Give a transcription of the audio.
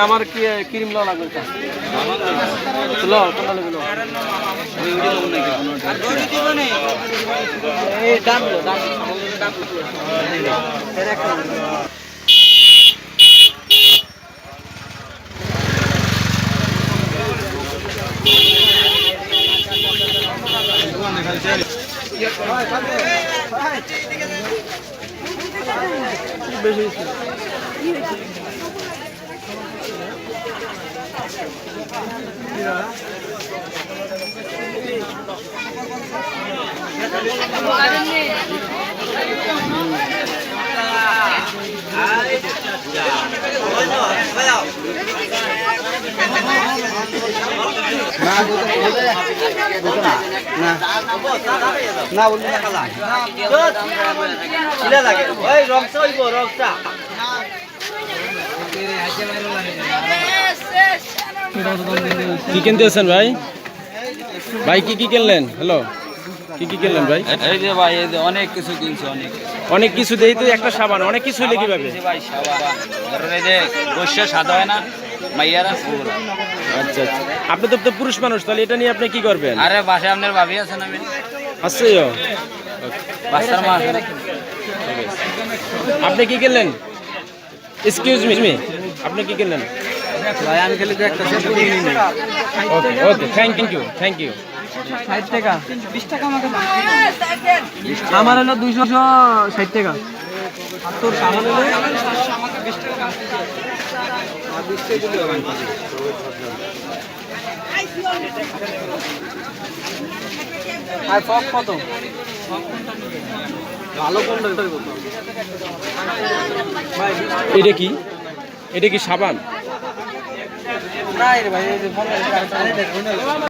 আমার কি ক্রিম ল লাগবে বেশি না বলতে লাগে ওই রংটা হইব রংটা কি কিনতে আছেন ভাই? ভাই কি কিনলেন? হ্যালো, কি কিনলেন ভাই? এই যে ভাই এই যে অনেক কিছু কিনছে, অনেক কিছু দেই তো, একটা সাবান অনেক কিছু হইলে কিভাবে? ভাই সাবান ধরেন এই যে বসে সাদা হয় না মাইয়ারা ওগুলো। আচ্ছা আচ্ছা, আপনি তো পুরুষ মানুষ, তাহলে এটা নিয়ে আপনি কি করবেন? আরে বাসায় আপনার ভাবি আছেন? আমি আছে বাচ্চার মা আছে। আপনি কি কিনলেন? এক্সকিউজ মি, আপনি কি কিনলেন? ভাই আমি খালি একটা শ্যাম্পু কিনে নিই। ওকে ওকে, থ্যাংক ইউ। 60 টাকা 20 টাকা আমাকে আমার হলো 260 টাকা। আর তোর সামান হলো আমাকে 20 টাকা দাম। আর 20 টাকা দিলে হবে। আর ফক কত? ভালো কোনটা হইব তো? ভাই এটা কি সাবান? না রে ভাই, এই যে 15 টাকা